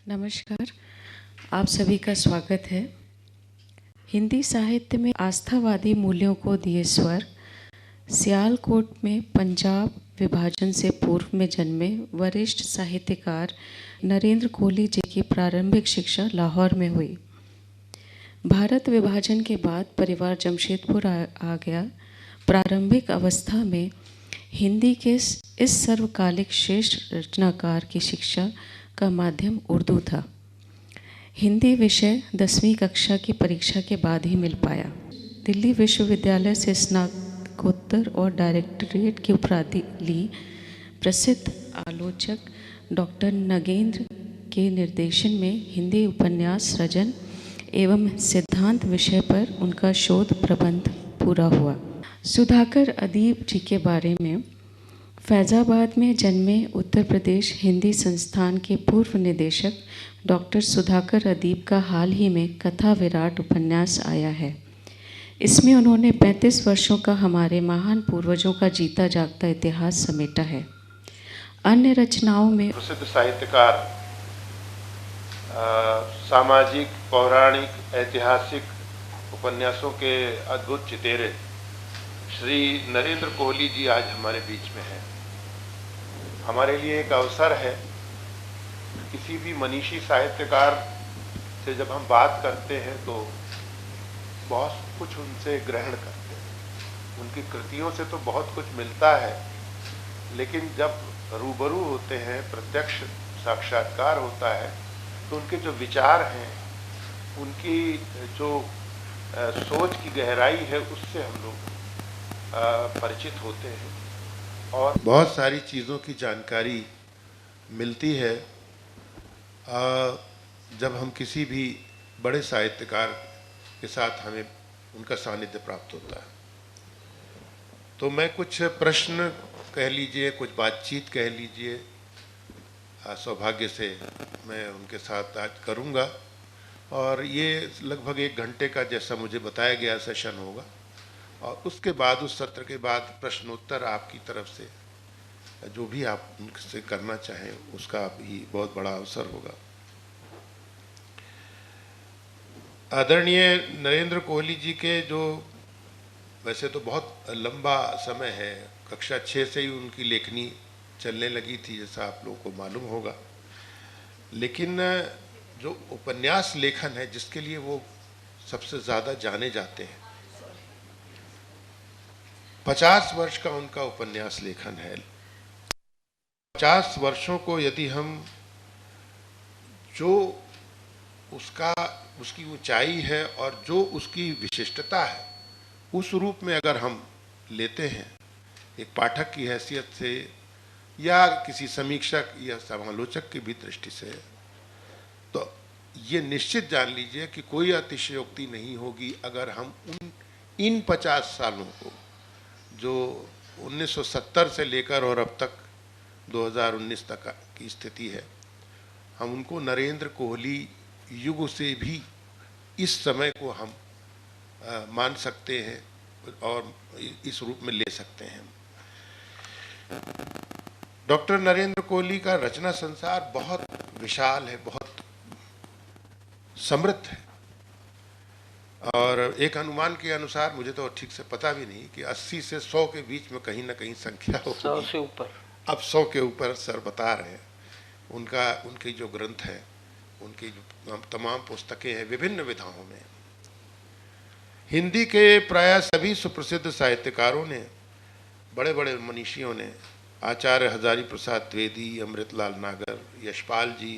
नमस्कार, आप सभी का स्वागत है। हिंदी साहित्य में आस्थावादी मूल्यों को दिए स्वर। सियालकोट में पंजाब विभाजन से पूर्व में जन्मे वरिष्ठ साहित्यकार नरेंद्र कोहली जी की प्रारंभिक शिक्षा लाहौर में हुई। भारत विभाजन के बाद परिवार जमशेदपुर आ गया। प्रारंभिक अवस्था में हिंदी के इस सर्वकालिक श्रेष्ठ रचनाकार की शिक्षा का माध्यम उर्दू था। हिंदी विषय 10वीं कक्षा की परीक्षा के बाद ही मिल पाया। दिल्ली विश्वविद्यालय से स्नातकोत्तर और डायरेक्टरेट की उपाधि ली। प्रसिद्ध आलोचक डॉक्टर नगेंद्र के निर्देशन में हिंदी उपन्यास सृजन एवं सिद्धांत विषय पर उनका शोध प्रबंध पूरा हुआ। सुधाकर अदीब जी के बारे में फैज़ाबाद में जन्मे उत्तर प्रदेश हिंदी संस्थान के पूर्व निदेशक डॉक्टर सुधाकर अदीब का हाल ही में कथा विराट उपन्यास आया है। इसमें उन्होंने 35 वर्षों का हमारे महान पूर्वजों का जीता जागता इतिहास समेटा है। अन्य रचनाओं में प्रसिद्ध साहित्यकार, सामाजिक, पौराणिक, ऐतिहासिक उपन्यासों के अद्भुत चितेरे श्री नरेंद्र कोहली जी आज हमारे बीच में हैं। हमारे लिए एक अवसर है, किसी भी मनीषी साहित्यकार से जब हम बात करते हैं तो बहुत कुछ उनसे ग्रहण करते हैं। उनकी कृतियों से तो बहुत कुछ मिलता है, लेकिन जब रूबरू होते हैं, प्रत्यक्ष साक्षात्कार होता है, तो उनके जो विचार हैं, उनकी जो सोच की गहराई है, उससे हम लोग परिचित होते हैं और बहुत सारी चीज़ों की जानकारी मिलती है जब हम किसी भी बड़े साहित्यकार के साथ हमें उनका सानिध्य प्राप्त होता है। तो मैं कुछ प्रश्न कह लीजिए, कुछ बातचीत कह लीजिए, सौभाग्य से मैं उनके साथ आज करूँगा और ये लगभग 1 घंटे का, जैसा मुझे बताया गया, सेशन होगा और उसके बाद, उस सत्र के बाद प्रश्नोत्तर आपकी तरफ से जो भी आप उनसे करना चाहें उसका भी बहुत बड़ा अवसर होगा। आदरणीय नरेंद्र कोहली जी के जो वैसे तो बहुत लंबा समय है, कक्षा 6 से ही उनकी लेखनी चलने लगी थी, जैसा आप लोगों को मालूम होगा, लेकिन जो उपन्यास लेखन है जिसके लिए वो सबसे ज़्यादा जाने जाते हैं, 50 वर्ष का उनका उपन्यास लेखन है। 50 वर्षों को यदि हम जो उसकी ऊंचाई है और जो उसकी विशिष्टता है, उस रूप में अगर हम लेते हैं एक पाठक की हैसियत से या किसी समीक्षक या समालोचक की भी दृष्टि से, तो ये निश्चित जान लीजिए कि कोई अतिशयोक्ति नहीं होगी अगर हम इन 50 सालों को, जो 1970 से लेकर और अब तक 2019 तक की स्थिति है, हम उनको नरेंद्र कोहली युग से भी इस समय को हम मान सकते हैं और इस रूप में ले सकते हैं। डॉक्टर नरेंद्र कोहली का रचना संसार बहुत विशाल है, बहुत समृद्ध है और एक अनुमान के अनुसार, मुझे तो ठीक से पता भी नहीं, कि 80 से 100 के बीच में कहीं ना कहीं संख्या होगी। 100 से ऊपर, अब 100 के ऊपर सर बता रहे हैं। उनकी जो ग्रंथ है, उनकी जो तमाम पुस्तकें हैं विभिन्न विधाओं में। हिंदी के प्राय सभी सुप्रसिद्ध साहित्यकारों ने, बड़े बड़े मनीषियों ने, आचार्य हजारी प्रसाद द्विवेदी, अमृतलाल नागर, यशपाल जी,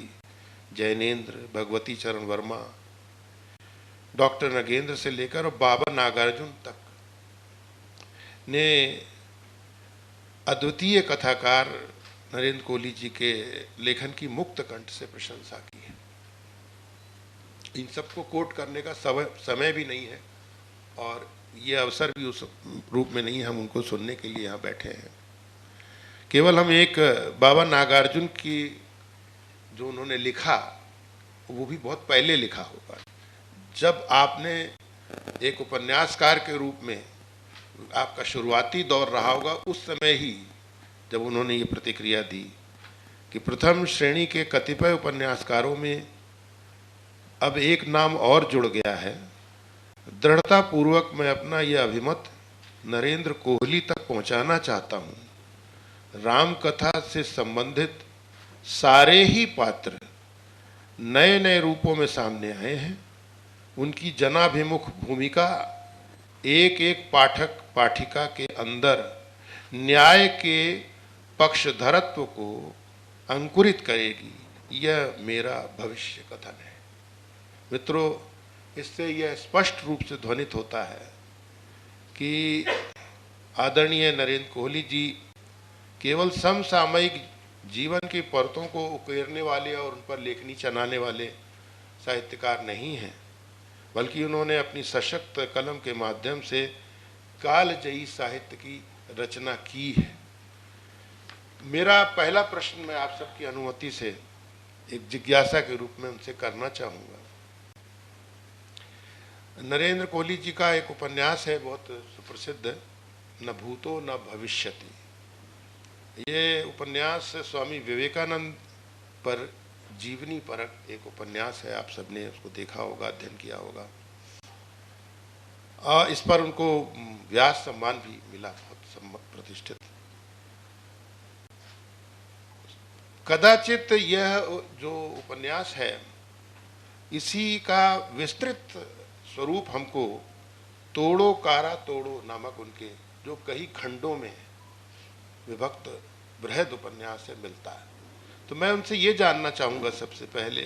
जैनेन्द्र, भगवती चरण वर्मा, डॉक्टर नगेंद्र से लेकर और बाबा नागार्जुन तक ने अद्वितीय कथाकार नरेंद्र कोहली जी के लेखन की मुक्त कंठ से प्रशंसा की है। इन सबको कोट करने का समय भी नहीं है और ये अवसर भी उस रूप में नहीं, हम उनको सुनने के लिए यहाँ बैठे हैं। केवल हम एक बाबा नागार्जुन की जो उन्होंने लिखा, वो भी बहुत पहले लिखा होगा, जब आपने एक उपन्यासकार के रूप में आपका शुरुआती दौर रहा होगा, उस समय ही जब उन्होंने ये प्रतिक्रिया दी कि प्रथम श्रेणी के कतिपय उपन्यासकारों में अब एक नाम और जुड़ गया है। दृढ़ता पूर्वक मैं अपना यह अभिमत नरेंद्र कोहली तक पहुंचाना चाहता हूं। राम कथा से संबंधित सारे ही पात्र नए नए रूपों में सामने आए हैं। उनकी जनाभिमुख भूमिका एक एक पाठक पाठिका के अंदर न्याय के पक्षधरत्व को अंकुरित करेगी। यह मेरा भविष्य कथन है। मित्रों, इससे यह स्पष्ट रूप से ध्वनित होता है कि आदरणीय नरेंद्र कोहली जी केवल समसामयिक जीवन की परतों को उकेरने वाले और उन पर लेखनी चलाने वाले साहित्यकार नहीं हैं, बल्कि उन्होंने अपनी सशक्त कलम के माध्यम से कालजयी साहित्य की रचना की है। मेरा पहला प्रश्न मैं आप सबकी अनुमति से एक जिज्ञासा के रूप में उनसे करना चाहूँगा। नरेंद्र कोहली जी का एक उपन्यास है बहुत सुप्रसिद्ध, न भूतो न भविष्यति। ये उपन्यास स्वामी विवेकानंद पर जीवनी परक एक उपन्यास है। आप सबने उसको देखा होगा, अध्ययन किया होगा। इस पर उनको व्यास सम्मान भी मिला, बहुत प्रतिष्ठित। कदाचित यह जो उपन्यास है इसी का विस्तृत स्वरूप हमको तोड़ो कारा तोड़ो नामक उनके जो कई खंडों में विभक्त बृहद उपन्यास से मिलता है। तो मैं उनसे ये जानना चाहूँगा सबसे पहले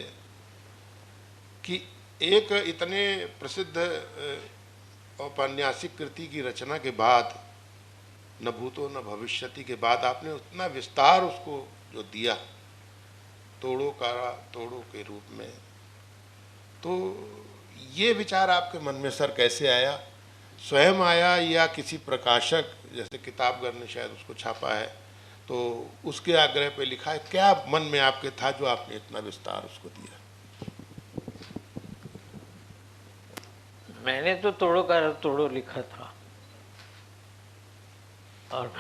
कि एक इतने प्रसिद्ध औपन्यासिक कृति की रचना के बाद, न भूतो न भविष्यति के बाद, आपने उतना विस्तार उसको जो दिया तोड़ो कारा तोड़ो के रूप में, तो ये विचार आपके मन में सर कैसे आया? स्वयं आया या किसी प्रकाशक, जैसे किताबगर ने शायद उसको छापा है, तो उसके आग्रह पे लिखा है? क्या मन में आपके था जो आपने इतना विस्तार उसको दिया? मैंने तो तोड़ो कारा तोड़ो लिखा था और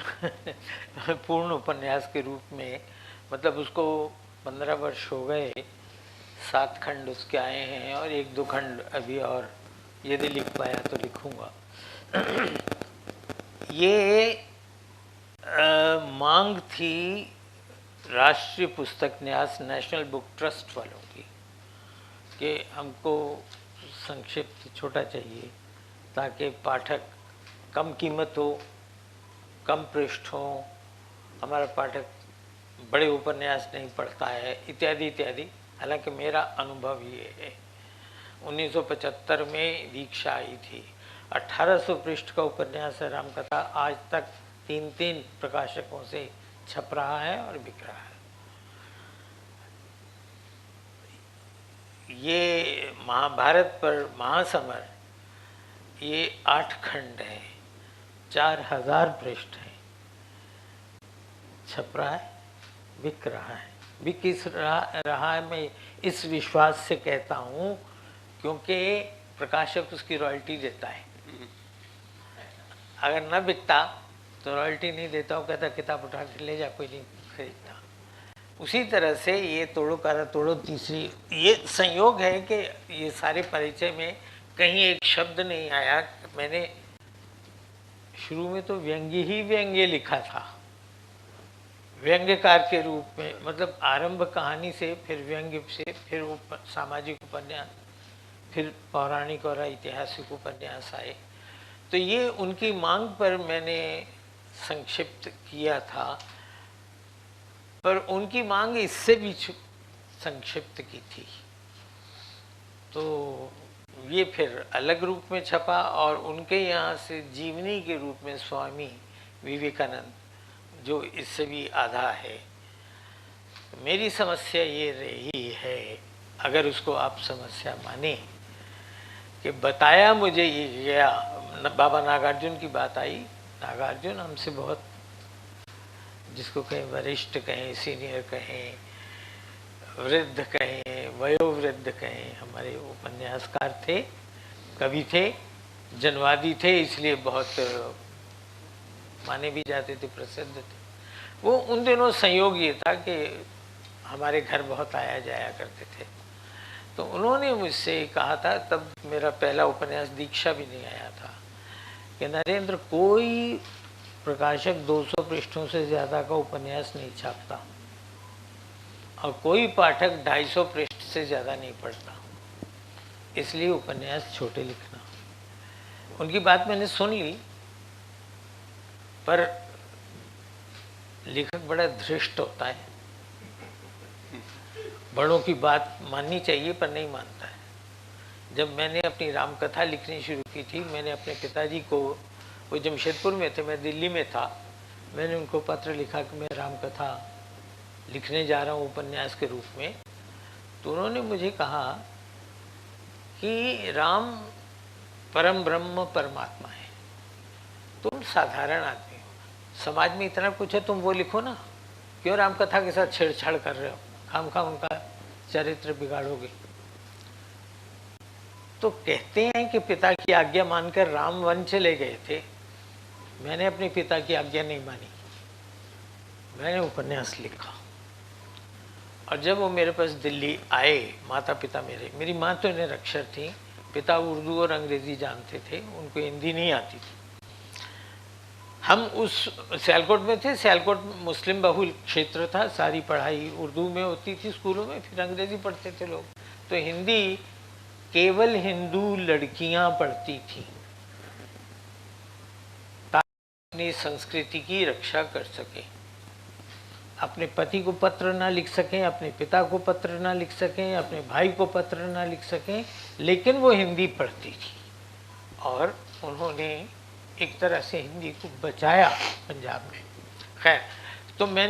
पूर्ण उपन्यास के रूप में, मतलब उसको 15 वर्ष हो गए, 7 खंड उसके आए हैं और 1-2 खंड अभी और यदि लिख पाया तो लिखूंगा। ये मांग थी राष्ट्रीय पुस्तक न्यास, नेशनल बुक ट्रस्ट वालों की, कि हमको संक्षिप्त छोटा चाहिए ताकि पाठक कम कीमत हो, कम पृष्ठ हो, हमारा पाठक बड़े उपन्यास नहीं पढ़ता है, इत्यादि इत्यादि। हालांकि मेरा अनुभव ये है, 1975 में दीक्षा आई थी, 1800 पृष्ठ का उपन्यास है रामकथा, आज तक 3 प्रकाशकों से छप रहा है और बिक रहा है। ये महाभारत पर महासमर, ये 8 खंड हैं, 4000 पृष्ठ हैं, छप रहा है, बिक रहा है। बिक किस रहा है मैं इस विश्वास से कहता हूँ क्योंकि प्रकाशक उसकी रॉयल्टी देता है। अगर न बिकता तो रॉयल्टी नहीं देता, वो कहता किताब उठा के ले जा, कोई नहीं खरीदता। उसी तरह से ये तोड़ो कारा तोड़ो तीसरी, ये संयोग है कि ये सारे परिचय में कहीं एक शब्द नहीं आया। मैंने शुरू में तो व्यंग्य ही व्यंग्य लिखा था, व्यंग्यकार के रूप में, मतलब आरंभ कहानी से, फिर व्यंग्य से, फिर सामाजिक उपन्यास, फिर पौराणिक और ऐतिहासिक उपन्यास आए। तो ये उनकी मांग पर मैंने संक्षिप्त किया था, पर उनकी मांग इससे भी संक्षिप्त की थी, तो ये फिर अलग रूप में छपा। और उनके यहाँ से जीवनी के रूप में स्वामी विवेकानंद, जो इससे भी आधा है। मेरी समस्या ये रही है, अगर उसको आप समस्या माने, कि बताया मुझे ये गया, बाबा नागार्जुन की बात आई। नागार्जुन हमसे बहुत, जिसको कहें वरिष्ठ कहें, सीनियर कहें, वृद्ध कहें, वयोवृद्ध कहें, हमारे उपन्यासकार थे, कवि थे, जनवादी थे, इसलिए बहुत माने भी जाते थे, प्रसिद्ध थे। वो उन दिनों संयोग ये था कि हमारे घर बहुत आया जाया करते थे। तो उन्होंने मुझसे कहा था, तब मेरा पहला उपन्यास दीक्षा भी नहीं आया था, कि नरेंद्र, कोई प्रकाशक 200 पृष्ठों से ज़्यादा का उपन्यास नहीं छापता और कोई पाठक 250 पृष्ठ से ज़्यादा नहीं पढ़ता, इसलिए उपन्यास छोटे लिखना। उनकी बात मैंने सुन ली, पर लेखक बड़ा धृष्ट होता है, बड़ों की बात माननी चाहिए पर नहीं मानता है। जब मैंने अपनी रामकथा लिखनी शुरू की थी, मैंने अपने पिताजी को, वो जमशेदपुर में थे, मैं दिल्ली में था, मैंने उनको पत्र लिखा कि मैं रामकथा लिखने जा रहा हूँ उपन्यास के रूप में। तो उन्होंने मुझे कहा कि राम परम ब्रह्म परमात्मा है, तुम साधारण आदमी हो, समाज में इतना कुछ है, तुम वो लिखो ना, क्यों रामकथा के साथ छेड़छाड़ कर रहे हो, खामखा उनका चरित्र बिगाड़ोगे। तो कहते हैं कि पिता की आज्ञा मानकर राम वन चले गए थे, मैंने अपने पिता की आज्ञा नहीं मानी, मैंने उपन्यास लिखा। और जब वो मेरे पास दिल्ली आए, माता पिता मेरी माँ तो निरक्षर थी, पिता उर्दू और अंग्रेजी जानते थे, उनको हिंदी नहीं आती थी। हम उस सियालकोट में थे, सियालकोट मुस्लिम बहुल क्षेत्र था, सारी पढ़ाई उर्दू में होती थी स्कूलों में, फिर अंग्रेजी पढ़ते थे लोग, तो हिंदी केवल हिंदू लड़कियां पढ़ती थी ताकि अपनी संस्कृति की रक्षा कर सके, अपने पति को पत्र ना लिख सकें, अपने पिता को पत्र ना लिख सकें, अपने भाई को पत्र ना लिख सकें, लेकिन वो हिंदी पढ़ती थी। और उन्होंने एक तरह से हिंदी को बचाया पंजाब में। खैर, तो मैं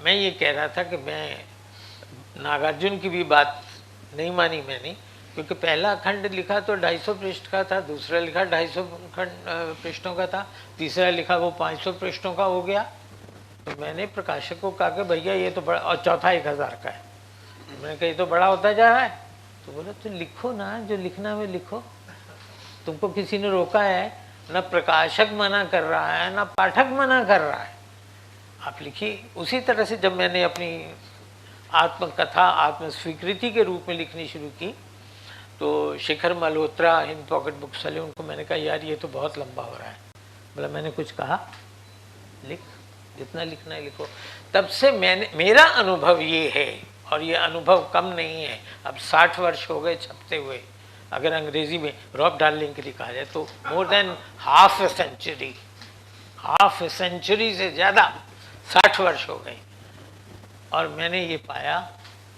ये कह रहा था कि मैं नागार्जुन की भी बात नहीं मानी मैंने, क्योंकि पहला खंड लिखा तो 250 पृष्ठ का था, दूसरा लिखा 250 पृष्ठों का था, तीसरा लिखा वो 500 पृष्ठों का हो गया। तो मैंने प्रकाशक को कहा कि भैया ये तो बड़ा, और चौथा 1000 का है। मैंने कहा ये तो बड़ा होता जा रहा है। तो बोला तो लिखो ना, जो लिखना है लिखो, तुमको किसी ने रोका है? ना प्रकाशक मना कर रहा है, ना पाठक मना कर रहा है, आप लिखिए। उसी तरह से जब मैंने अपनी आत्मकथा आत्मस्वीकृति के रूप में लिखनी शुरू की, तो शेखर मल्होत्रा हिंद पॉकेट बुक्स वाले, उनको मैंने कहा यार ये तो बहुत लंबा हो रहा है। बोला मैंने कुछ कहा, लिख, जितना लिखना है लिखो। तब से मेरा अनुभव ये है, और ये अनुभव कम नहीं है, अब 60 वर्ष हो गए छपते हुए, अगर अंग्रेजी में रॉब डार्लिंग के लिए कहा जाए तो more than half a century से ज़्यादा 60 वर्ष हो गए। और मैंने ये पाया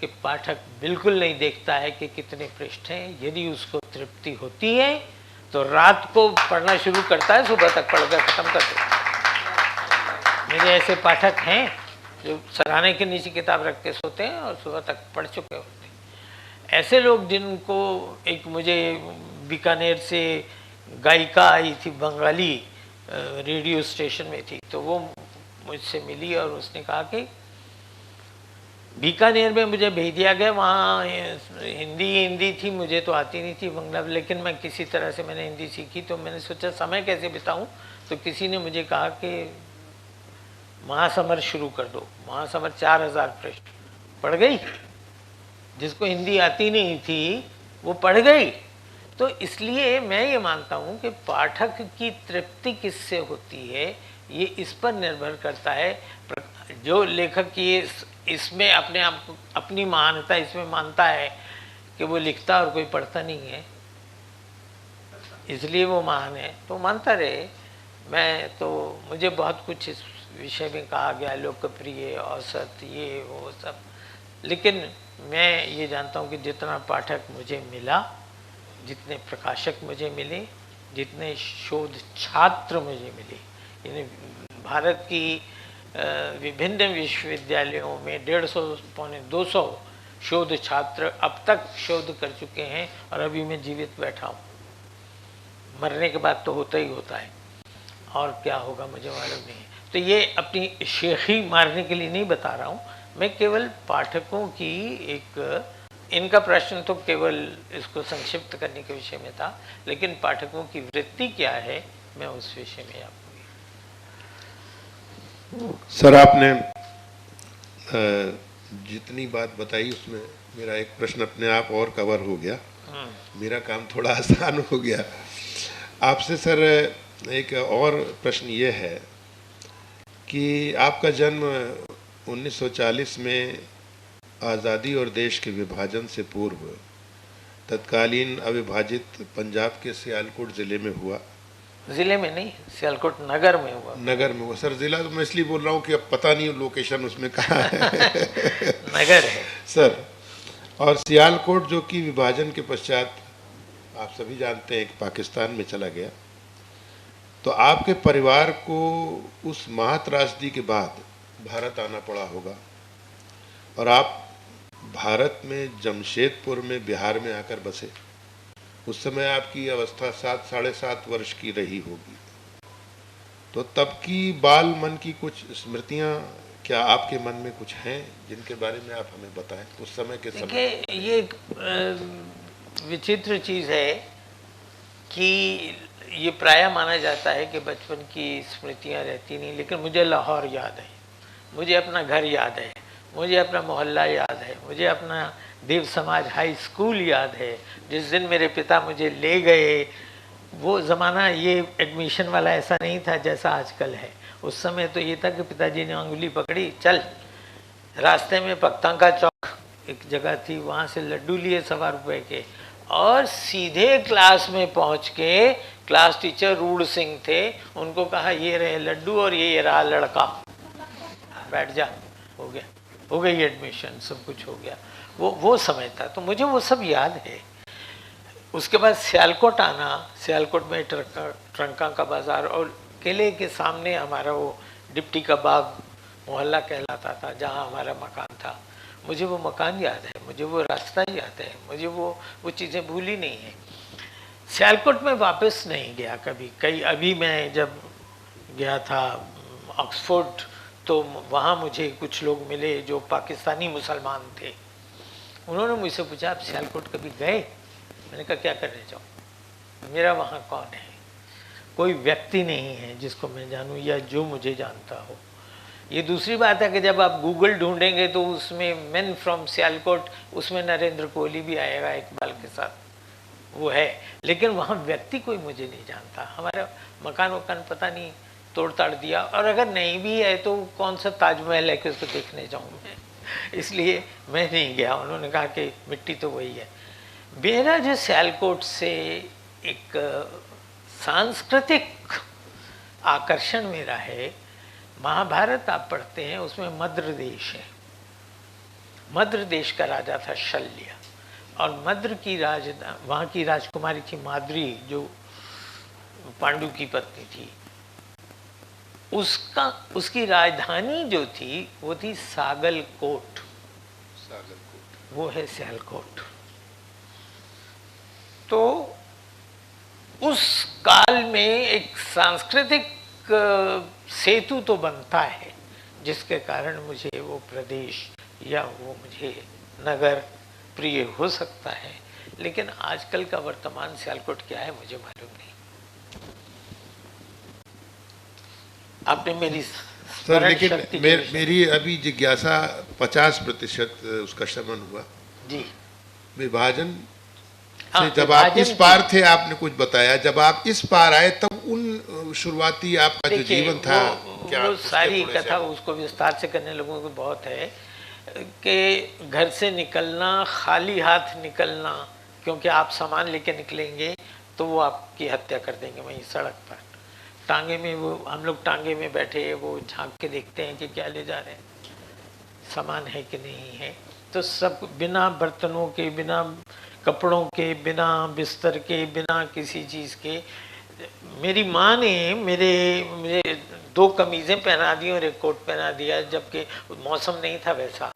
कि पाठक बिल्कुल नहीं देखता है कि कितने पृष्ठ हैं, यदि उसको तृप्ति होती है तो रात को पढ़ना शुरू करता है, सुबह तक पढ़कर ख़त्म कर देता है। मेरे ऐसे पाठक हैं जो सराहने के नीचे किताब रख के सोते हैं और सुबह तक पढ़ चुके होते हैं। ऐसे लोग जिनको, एक मुझे बीकानेर से गायिका आई थी, बंगाली, रेडियो स्टेशन में थी, तो वो मुझसे मिली और उसने कहा कि बीकानेर में मुझे भेज दिया गया, वहाँ हिंदी थी, मुझे तो आती नहीं थी बंगला, लेकिन मैं किसी तरह से मैंने हिंदी सीखी। तो मैंने सोचा समय कैसे बिताऊं, तो किसी ने मुझे कहा कि महासमर शुरू कर दो। महासमर 4000 पृष्ठ, पढ़ गई। जिसको हिंदी आती नहीं थी वो पढ़ गई। तो इसलिए मैं ये मानता हूँ कि पाठक की तृप्ति किससे होती है, ये इस पर निर्भर करता है। जो लेखक ये इसमें अपने आप को, अपनी महानता इसमें मानता है कि वो लिखता और कोई पढ़ता नहीं है, इसलिए वो महान है, तो मानता रहे। मैं तो, मुझे बहुत कुछ इस विषय में कहा गया, लोकप्रिय, औसत, ये वो सब, लेकिन मैं ये जानता हूँ कि जितना पाठक मुझे मिला, जितने प्रकाशक मुझे मिले, जितने शोध छात्र मुझे मिले, यानी भारत की विभिन्न विश्वविद्यालयों में 150 पौने 200 शोध छात्र अब तक शोध कर चुके हैं, और अभी मैं जीवित बैठा हूँ। मरने के बाद तो होता ही होता है, और क्या होगा मुझे मालूम नहीं है। तो ये अपनी शेखी मारने के लिए नहीं बता रहा हूँ मैं, केवल पाठकों की एक, इनका प्रश्न तो केवल इसको संक्षिप्त करने के विषय में था, लेकिन पाठकों की वृत्ति क्या है, मैं उस विषय में आपको। सर, आपने जितनी बात बताई उसमें मेरा एक प्रश्न अपने आप और कवर हो गया, मेरा काम थोड़ा आसान हो गया। आपसे सर एक और प्रश्न ये है कि आपका जन्म 1940 में आज़ादी और देश के विभाजन से पूर्व तत्कालीन अविभाजित पंजाब के सियालकोट ज़िले में हुआ। जिले में नहीं, सियालकोट नगर में हुआ। नगर में हुआ सर, जिला तो मैं इसलिए बोल रहा हूँ कि अब पता नहीं लोकेशन उसमें कहाँ है। नगर है सर, और सियालकोट जो कि विभाजन के पश्चात आप सभी जानते हैं कि पाकिस्तान में चला गया, तो आपके परिवार को उस महात्रासदी के बाद भारत आना पड़ा होगा और आप भारत में जमशेदपुर में बिहार में आकर बसे। उस समय आपकी अवस्था 7-7.5 वर्ष की रही होगी। तो तब की बाल मन की कुछ स्मृतियां क्या आपके मन में कुछ हैं जिनके बारे में आप हमें बताएं उस समय के समय? देखिए, ये एक विचित्र चीज़ है कि ये प्रायः माना जाता है कि बचपन की स्मृतियां रहती नहीं, लेकिन मुझे लाहौर याद है, मुझे अपना घर याद है, मुझे अपना मोहल्ला याद है, मुझे अपना देव समाज हाई स्कूल याद है। जिस दिन मेरे पिता मुझे ले गए, वो ज़माना ये एडमिशन वाला ऐसा नहीं था जैसा आजकल है। उस समय तो ये था कि पिताजी ने अंगुली पकड़ी, चल। रास्ते में पक्तांका चौक एक जगह थी, वहाँ से लड्डू लिए 1.25 रुपये के और सीधे क्लास में पहुँच के, क्लास टीचर रूड़ सिंह थे, उनको कहा ये रहे लड्डू और ये रहा लड़का, बैठ जा, हो गया, हो गई एडमिशन, सब कुछ हो गया। वो समय था, तो मुझे वो सब याद है। उसके बाद सियालकोट आना, सियालकोट में ट्रंका का बाज़ार और किले के सामने हमारा वो डिप्टी का बाग मोहल्ला कहलाता था, जहाँ हमारा मकान था। मुझे वो मकान याद है, मुझे वो रास्ता याद है, मुझे वो चीज़ें भूली नहीं है। सियालकोट में वापस नहीं गया कभी। अभी मैं जब गया था ऑक्सफोर्ड, तो वहाँ मुझे कुछ लोग मिले जो पाकिस्तानी मुसलमान थे। उन्होंने मुझसे पूछा, आप सियालकोट कभी गए? मैंने कहा क्या करने जाऊँ, मेरा वहाँ कौन है? कोई व्यक्ति नहीं है जिसको मैं जानूँ या जो मुझे जानता हो। ये दूसरी बात है कि जब आप गूगल ढूंढेंगे तो उसमें मेन फ्रॉम सियालकोट, उसमें नरेंद्र कोहली भी आएगा इकबाल के साथ, वो है, लेकिन वहाँ व्यक्ति कोई मुझे नहीं जानता। हमारा मकान वकान पता नहीं तोड़ ताड़ दिया, और अगर नहीं भी है तो कौन सा ताजमहल है कि उसको देखने जाऊँ मैं, इसलिए मैं नहीं गया। उन्होंने कहा कि मिट्टी तो वही है। मेरा जो सियालकोट से एक सांस्कृतिक आकर्षण मेरा है, महाभारत आप पढ़ते हैं, उसमें मद्र देश है। मद्र देश का राजा था शल्य, और मद्र की वहाँ की राजकुमारी थी माद्री, जो पांडु की पत्नी थी। उसकी राजधानी जो थी वो थी सागलकोट, वो है सियालकोट। तो उस काल में एक सांस्कृतिक सेतु तो बनता है, जिसके कारण मुझे वो प्रदेश या वो मुझे नगर प्रिय हो सकता है, लेकिन आजकल का वर्तमान सियालकोट क्या है मुझे मालूम नहीं। आपने मेरी सर, लेकिन मेरी अभी जिज्ञासा 50% उसका शमन हुआ जी। विभाजन से जब आप इस पार थे, आपने कुछ बताया, जब आप इस पार आए तब उन शुरुआती आपका जो जीवन था, क्या वो सारी कथा उसको विस्तार से करने लोगों को बहुत है कि घर से निकलना, खाली हाथ निकलना, क्योंकि आप सामान लेके निकलेंगे तो वो आपकी हत्या कर देंगे वहीं सड़क पर। टांगे में हम लोग टांगे में बैठे, वो झांक के देखते हैं कि क्या ले जा रहे हैं, सामान है कि नहीं है। तो सब बिना बर्तनों के, बिना कपड़ों के, बिना बिस्तर के, बिना किसी चीज़ के। मेरी माँ ने मुझे 2 कमीज़ें पहना दी और एक कोट पहना दिया, जबकि मौसम नहीं था वैसा।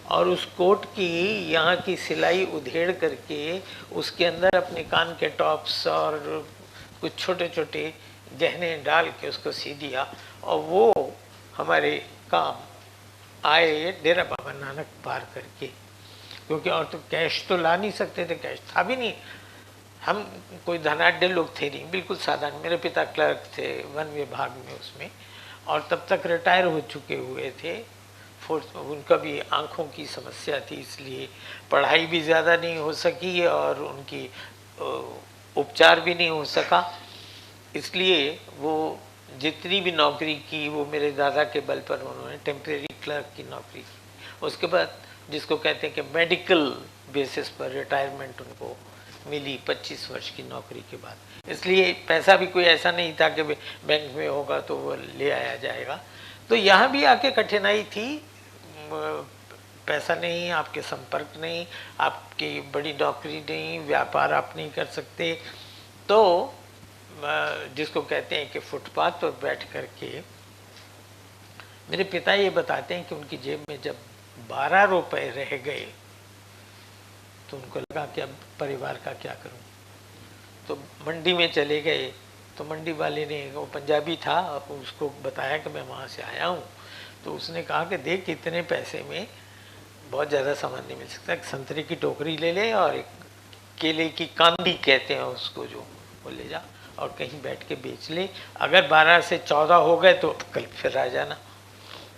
और उस कोट की यहाँ की सिलाई उधेड़ करके उसके अंदर अपने कान के टॉप्स और कुछ छोटे छोटे गहने डाल के उसको सी दिया, और वो हमारे काम आए डेरा बाबा नानक पार करके, क्योंकि और तो कैश तो ला नहीं सकते थे, कैश था भी नहीं। हम कोई धनाढ्य लोग थे नहीं, बिल्कुल साधारण। मेरे पिता क्लर्क थे वन विभाग में उसमें, और तब तक रिटायर हो चुके हुए थे, उनका भी आँखों की समस्या थी, इसलिए पढ़ाई भी ज़्यादा नहीं हो सकी और उनकी उपचार भी नहीं हो सका। इसलिए वो जितनी भी नौकरी की वो मेरे दादा के बल पर उन्होंने टेम्परेरी क्लर्क की नौकरी की। उसके बाद जिसको कहते हैं कि मेडिकल बेसिस पर रिटायरमेंट उनको मिली 25 वर्ष की नौकरी के बाद। इसलिए पैसा भी कोई ऐसा नहीं था कि बैंक में होगा तो वो ले आया जाएगा। तो यहाँ भी आके कठिनाई थी, पैसा नहीं, आपके संपर्क नहीं, आपकी बड़ी नौकरी नहीं, व्यापार आप नहीं कर सकते। तो जिसको कहते हैं कि फुटपाथ पर बैठ करके मेरे पिता ये बताते हैं कि उनकी जेब में जब 12 रुपए रह गए तो उनको लगा कि अब परिवार का क्या करूं। तो मंडी में चले गए, तो मंडी वाले ने, वो पंजाबी था, उसको बताया कि मैं वहाँ से आया हूँ। तो उसने कहा कि देख इतने पैसे में बहुत ज़्यादा सामान नहीं मिल सकता, एक संतरे की टोकरी ले ले और एक केले की कांदी कहते हैं उसको, जो वो ले जा और कहीं बैठ के बेच ले, अगर 12 से 14 हो गए तो कल फिर आ जाना।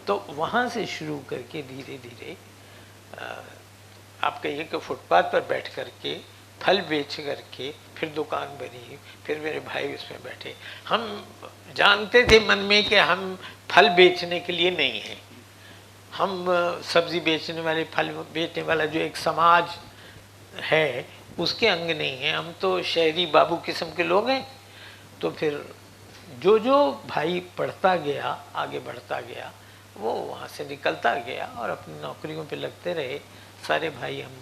तो वहाँ से शुरू करके धीरे धीरे आप कहिए कि फुटपाथ पर बैठ करके फल बेच करके फिर दुकान बनी, फिर मेरे भाई उसमें बैठे। हम जानते थे मन में कि हम फल बेचने के लिए नहीं हैं, हम सब्जी बेचने वाले, फल बेचने वाला जो एक समाज है उसके अंग नहीं हैं, हम तो शहरी बाबू किस्म के लोग हैं। तो फिर जो जो भाई पढ़ता गया, आगे बढ़ता गया, वो वहाँ से निकलता गया और अपनी नौकरियों पे लगते रहे। सारे भाई हम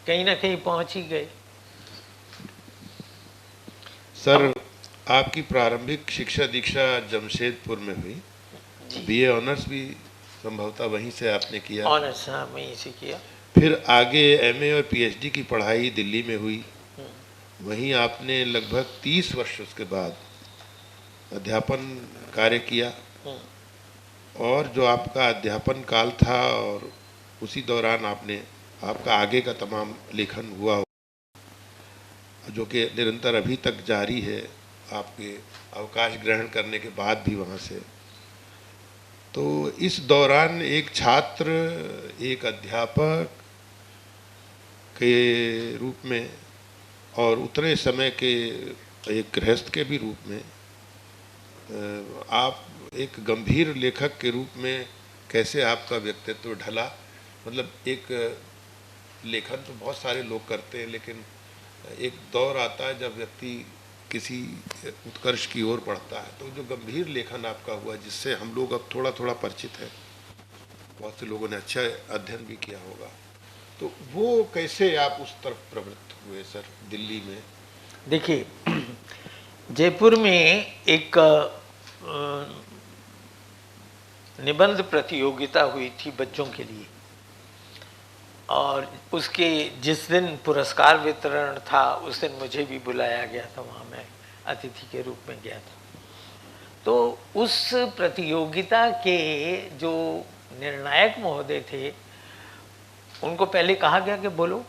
कहीं ना कहीं पहुँच ही गए। सर, आपकी प्रारंभिक शिक्षा दीक्षा जमशेदपुर में हुई, बीए ऑनर्स भी संभवतः वहीं से आपने किया? ऑनर्स हाँ वहीं से किया। फिर आगे एमए और पीएचडी की पढ़ाई दिल्ली में हुई, वहीं आपने लगभग 30 वर्ष उसके बाद अध्यापन कार्य किया। और जो आपका अध्यापन काल था और उसी दौरान आपका आगे का तमाम लेखन हुआ जो कि निरंतर अभी तक जारी है, आपके अवकाश ग्रहण करने के बाद भी वहाँ से। तो इस दौरान एक छात्र, एक अध्यापक के रूप में और उतने समय के एक गृहस्थ के भी रूप में आप एक गंभीर लेखक के रूप में कैसे आपका व्यक्तित्व ढला? मतलब एक लेखन तो बहुत सारे लोग करते हैं, लेकिन एक दौर आता है जब व्यक्ति किसी उत्कर्ष की ओर बढ़ता है, तो जो गंभीर लेखन आपका हुआ जिससे हम लोग अब थोड़ा थोड़ा परिचित हैं, बहुत से लोगों ने अच्छा अध्ययन भी किया होगा, तो वो कैसे आप उस तरफ प्रवृत्त हुए सर दिल्ली में? देखिए, जयपुर में एक निबंध प्रतियोगिता हुई थी बच्चों के लिए, और उसके जिस दिन पुरस्कार वितरण था उस दिन मुझे भी बुलाया गया था, वहाँ मैं अतिथि के रूप में गया था। तो उस प्रतियोगिता के जो निर्णायक महोदय थे उनको पहले कहा गया कि बोलो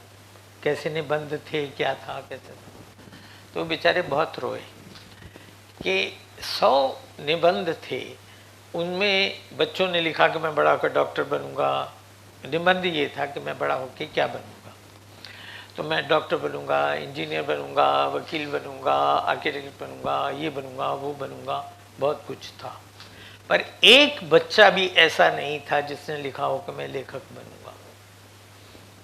कैसे निबंध थे, क्या था, कैसे था। तो बेचारे बहुत रोए कि 100 निबंध थे, उनमें बच्चों ने लिखा कि मैं बड़ा होकर डॉक्टर बनूंगा। निबंध ये था कि मैं बड़ा होकर क्या बनूंगा, तो मैं डॉक्टर बनूंगा, इंजीनियर बनूंगा, वकील बनूंगा, आर्किटेक्ट बनूंगा, ये बनूंगा, वो बनूंगा, बहुत कुछ था। पर एक बच्चा भी ऐसा नहीं था जिसने लिखा हो कि मैं लेखक बनूंगा।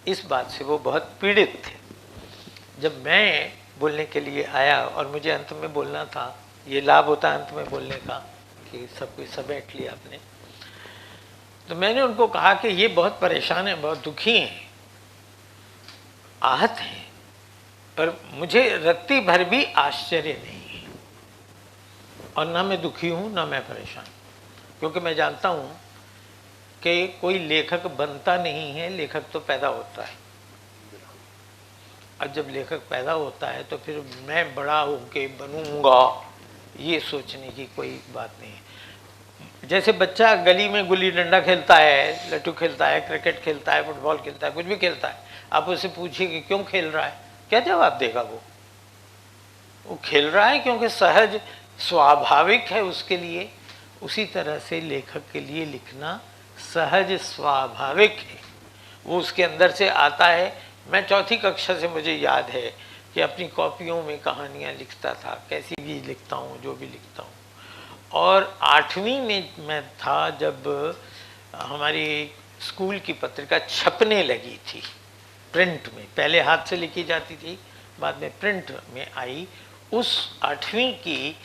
इस बात से वो बहुत पीड़ित थे। जब मैं बोलने के लिए आया और मुझे अंत में बोलना था, ये लाभ होता है अंत में बोलने का कि सब कुछ समेट लिया आपने, तो मैंने उनको कहा कि ये बहुत परेशान है, बहुत दुखी हैं, आहत हैं, पर मुझे रत्ती भर भी आश्चर्य नहीं है, और ना मैं दुखी हूँ ना मैं परेशान, क्योंकि मैं जानता हूँ कि कोई लेखक बनता नहीं है, लेखक तो पैदा होता है। और जब लेखक पैदा होता है तो फिर मैं बड़ा होके बनूंगा ये सोचने की कोई बात नहीं है। जैसे बच्चा गली में गुल्ली डंडा खेलता है, लट्टू खेलता है, क्रिकेट खेलता है, फुटबॉल खेलता है, कुछ भी खेलता है, आप उससे पूछिए कि क्यों खेल रहा है, क्या जवाब देगा वो खेल रहा है क्योंकि सहज स्वाभाविक है उसके लिए, उसी तरह से लेखक के लिए लिखना सहज स्वाभाविक है, वो उसके अंदर से आता है। मैं चौथी कक्षा से मुझे याद है कि अपनी कॉपियों में कहानियाँ लिखता था, कैसी भी लिखता हूँ, जो भी लिखता हूँ। और 8वीं में मैं था जब हमारी स्कूल की पत्रिका छपने लगी थी प्रिंट में, पहले हाथ से लिखी जाती थी, बाद में प्रिंट में आई। उस 8वीं की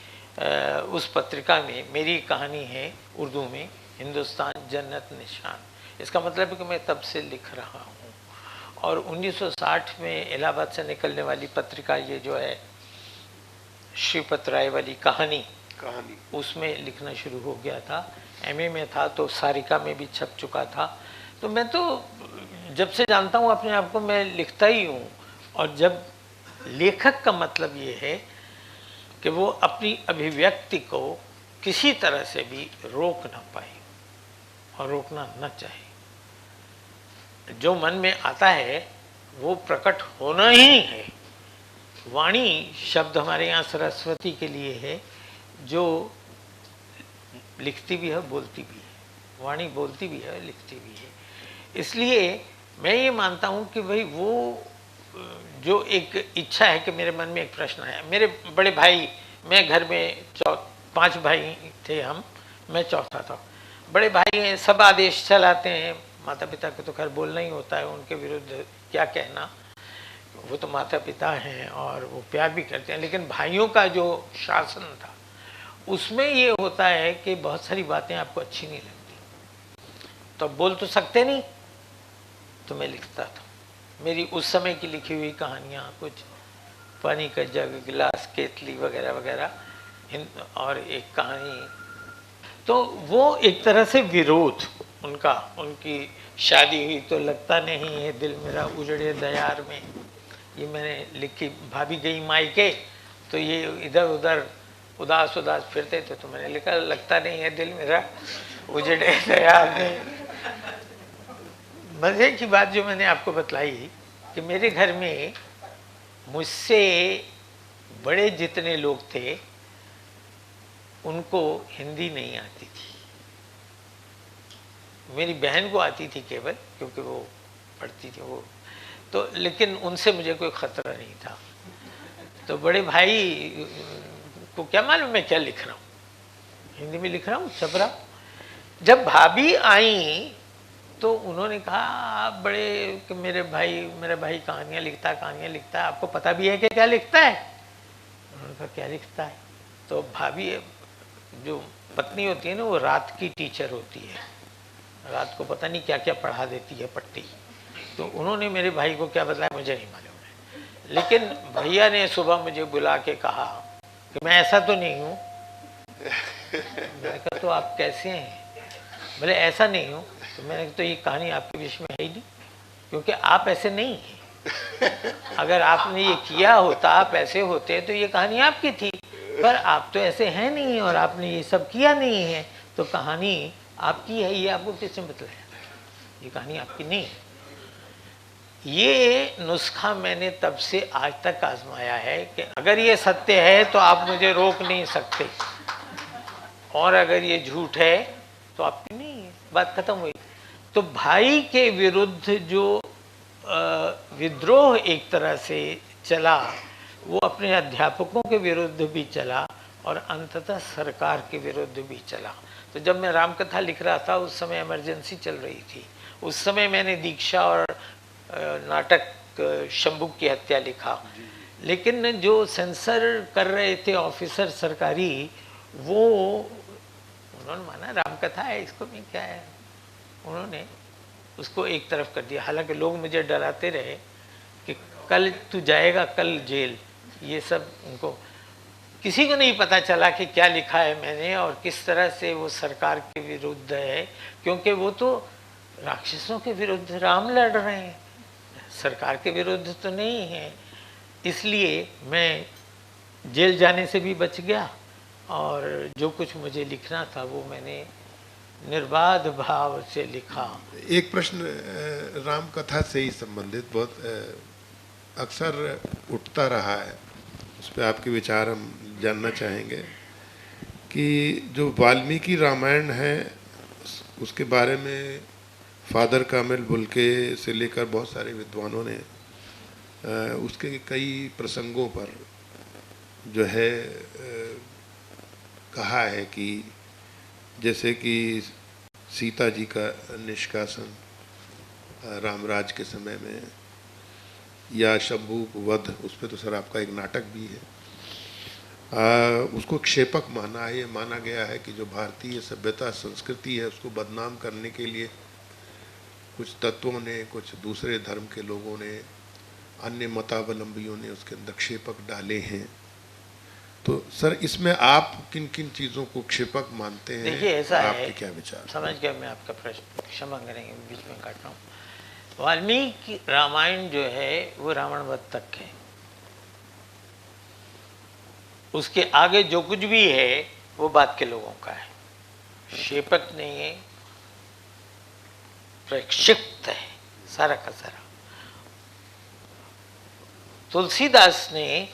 उस पत्रिका में मेरी कहानी है उर्दू में, हिंदुस्तान जन्नत निशान। इसका मतलब है कि मैं तब से लिख रहा हूँ। और 1960 में इलाहाबाद से निकलने वाली पत्रिका ये जो है श्रीपत राय वाली कहानी, उसमें लिखना शुरू हो गया था। एमए में था तो सारिका में भी छप चुका था। तो मैं तो जब से जानता हूँ अपने आप को, मैं लिखता ही हूँ। और जब लेखक का मतलब ये है कि वो अपनी अभिव्यक्ति को किसी तरह से भी रोक ना पाए और रोकना न चाहे। जो मन में आता है वो प्रकट होना ही है। वाणी शब्द हमारे यहाँ सरस्वती के लिए है, जो लिखती भी है बोलती भी है। वाणी बोलती भी है लिखती भी है। इसलिए मैं ये मानता हूँ कि भाई वो जो एक इच्छा है कि मेरे मन में एक प्रश्न है। मेरे बड़े भाई, मैं घर में 5 भाई थे हम, मैं चौथा था। बड़े भाई हैं, सब आदेश चलाते हैं। माता पिता को तो खैर बोलना ही होता है, उनके विरुद्ध क्या कहना, वो तो माता पिता हैं और वो प्यार भी करते हैं। लेकिन भाइयों का जो शासन था उसमें ये होता है कि बहुत सारी बातें आपको अच्छी नहीं लगती, तो बोल तो सकते नहीं, तो मैं लिखता था। मेरी उस समय की लिखी हुई कहानियाँ, कुछ पानी का जग, गिलास, केतली वगैरह वगैरह, और एक कहानी, तो वो एक तरह से विरोध उनका। उनकी शादी हुई तो लगता नहीं है दिल मेरा उजड़े दयार में, ये मैंने लिखी। भाभी गई मायके तो ये इधर उधर उदास उदास फिरते थे, तो मैंने लिखा लगता नहीं है दिल मेरा उजड़े दयार में। मजे की बात जो मैंने आपको बतलाई कि मेरे घर में मुझसे बड़े जितने लोग थे उनको हिंदी नहीं आती थी। मेरी बहन को आती थी केवल, क्योंकि वो पढ़ती थी वो तो, लेकिन उनसे मुझे कोई खतरा नहीं था। तो बड़े भाई को क्या मालूम मैं क्या लिख रहा हूँ, हिंदी में लिख रहा हूँ, छप रहा हूँ। जब भाभी आई तो उन्होंने कहा आप बड़े कि मेरा भाई कहानियाँ लिखता है, आपको पता भी है कि क्या लिखता है? उन्होंने कहा क्या लिखता है? तो भाभी जो पत्नी होती है ना, वो रात की टीचर होती है, रात को पता नहीं क्या क्या पढ़ा देती है पट्टी। तो उन्होंने मेरे भाई को क्या बताया मुझे नहीं मालूम है, लेकिन भैया ने सुबह मुझे बुला के कहा कि मैं ऐसा तो नहीं हूँ। मैंने कहा तो आप कैसे हैं? बोले ऐसा नहीं हूँ। तो मैंने कहा तो ये कहानी आपके विषय में है ही नहीं, क्योंकि आप ऐसे नहीं हैं। अगर आपने ये किया होता, आप ऐसे होते तो ये कहानी आपकी थी, पर आप तो ऐसे हैं नहीं और आपने ये सब किया नहीं है, तो कहानी आपकी है, ये आपको किसने बताया? ये कहानी आपकी नहीं है। ये नुस्खा मैंने तब से आज तक आजमाया है कि अगर ये सत्य है तो आप मुझे रोक नहीं सकते, और अगर ये झूठ है तो आपकी नहीं है, बात खत्म हुई। तो भाई के विरुद्ध जो विद्रोह एक तरह से चला, वो अपने अध्यापकों के विरुद्ध भी चला और अंततः सरकार के विरुद्ध भी चला। तो जब मैं रामकथा लिख रहा था उस समय इमरजेंसी चल रही थी। उस समय मैंने दीक्षा और नाटक शंभू की हत्या लिखा, लेकिन जो सेंसर कर रहे थे ऑफिसर सरकारी, वो उन्होंने माना रामकथा है, इसको में क्या है, उन्होंने उसको एक तरफ कर दिया। हालांकि लोग मुझे डराते रहे कि कल तू जाएगा, कल जेल, ये सब उनको, किसी को नहीं पता चला कि क्या लिखा है मैंने और किस तरह से वो सरकार के विरुद्ध है, क्योंकि वो तो राक्षसों के विरुद्ध राम लड़ रहे हैं, सरकार के विरुद्ध तो नहीं है। इसलिए मैं जेल जाने से भी बच गया और जो कुछ मुझे लिखना था वो मैंने निर्बाध भाव से लिखा। एक प्रश्न राम कथा से ही संबंधित बहुत अक्सर उठता रहा है, उस पर आपके विचार हम जानना चाहेंगे। कि जो वाल्मीकि रामायण है उसके बारे में फादर कामिल बुल्के से लेकर बहुत सारे विद्वानों ने उसके कई प्रसंगों पर जो है कहा है कि जैसे कि सीता जी का निष्कासन रामराज के समय में, या शंभू वध, उस पर तो सर आपका एक नाटक भी है। उसको क्षेपक माना है। ये माना गया है कि जो भारतीय सभ्यता संस्कृति है उसको बदनाम करने के लिए कुछ तत्वों ने, कुछ दूसरे धर्म के लोगों ने, अन्य मतावलंबियों ने उसके अंदर क्षेपक डाले हैं। तो सर इसमें आप किन किन चीज़ों को क्षेपक मानते हैं? देखिए ऐसा है, आपके क्या विचार? समझ गया मैं आपका प्रश्न, क्षमा करेंगे बीच में काट रहा हूँ। वाल्मीकि रामायण जो है वो रावण वध तक है, उसके आगे जो कुछ भी है वो बात के लोगों का है, क्षेपक नहीं है, प्रक्षिप्त है सारा का सारा। तुलसीदास ने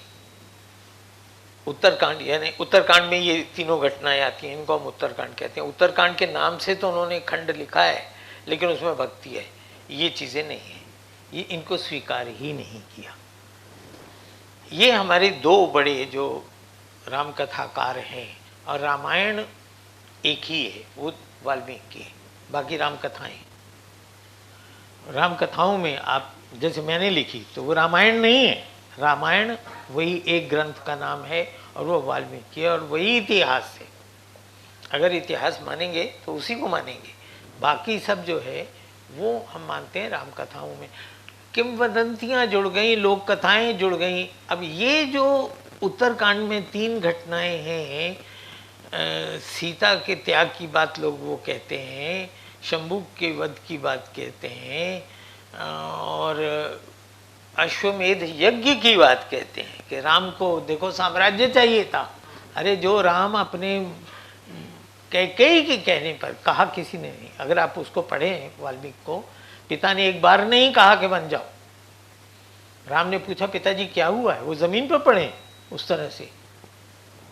उत्तरकांड, यानी उत्तरकांड में ये तीनों घटनाएं आती हैं, इनको हम उत्तरकांड कहते हैं। उत्तरकांड के नाम से तो उन्होंने खंड लिखा है, लेकिन उसमें भक्ति है, ये चीज़ें नहीं है, ये इनको स्वीकार ही नहीं किया। ये हमारे दो बड़े जो राम कथाकार हैं, और रामायण एक ही है, वो वाल्मीकि है, बाकी राम कथाएं। राम कथाओं में आप जैसे मैंने लिखी तो वो रामायण नहीं है, रामायण वही एक ग्रंथ का नाम है और वो वाल्मीकि है, और वही इतिहास है। अगर इतिहास मानेंगे तो उसी को मानेंगे, बाकी सब जो है वो हम मानते हैं राम कथाओं में। किंवदंतियाँ जुड़ गई, लोक कथाएँ जुड़ गई। अब ये जो उत्तरकांड में 3 घटनाएं हैं, सीता के त्याग की बात लोग वो कहते हैं, शंभू के वध की बात कहते हैं, और अश्वमेध यज्ञ की बात कहते हैं कि राम को देखो साम्राज्य चाहिए था। अरे जो राम अपने कैकेयी के कहने पर कहा, किसी ने नहीं। अगर आप उसको पढ़ें वाल्मीकि को, पिता ने एक बार नहीं कहा कि बन जाओ। राम ने पूछा पिताजी क्या हुआ है, वो जमीन पर पड़े उस तरह से,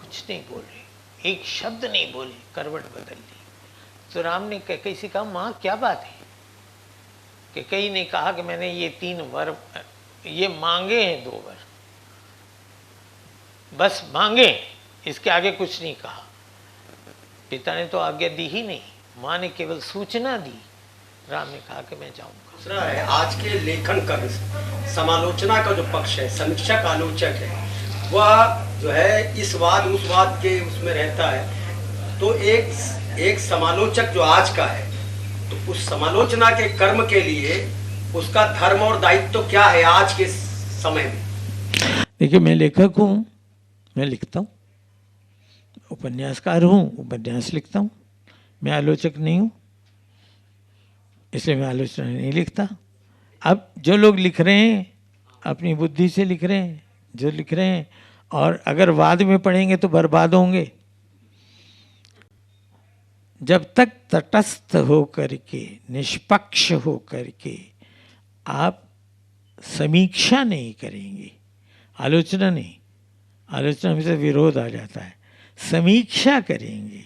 कुछ नहीं बोल रहे, एक शब्द नहीं बोले, करवट बदल ली। तो राम ने कैकेयी से कहा माँ क्या बात है? कैकेयी ने कहा कि मैंने ये 3 वर ये मांगे हैं, 2 वर बस मांगे, इसके आगे कुछ नहीं कहा। पिता ने तो आज्ञा दी ही नहीं, माँ ने केवल सूचना दी। राम ने कहा कि मैं जाऊंगा। दूसरा है आज के लेखन का समालोचना का जो पक्ष है, समीक्षक आलोचक है, वह जो है इस वाद उस वाद के उसमें रहता है। तो एक समालोचक जो आज का है, तो उस समालोचना के कर्म के लिए उसका धर्म और दायित्व तो क्या है आज के समय में? देखिए मैं लेखक हूँ, मैं लिखता हूँ, उपन्यासकार हूँ, उपन्यास लिखता हूँ, मैं आलोचक नहीं हूँ, इसलिए मैं आलोचना नहीं लिखता। अब जो लोग लिख रहे हैं अपनी बुद्धि से लिख रहे हैं, जो लिख रहे हैं, और अगर वाद में पढ़ेंगे तो बर्बाद होंगे। जब तक तटस्थ हो करके, निष्पक्ष हो करके आप समीक्षा नहीं करेंगे, आलोचना नहीं, आलोचना में से विरोध आ जाता है, समीक्षा करेंगे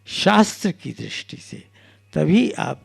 शास्त्र की दृष्टि से, तभी आप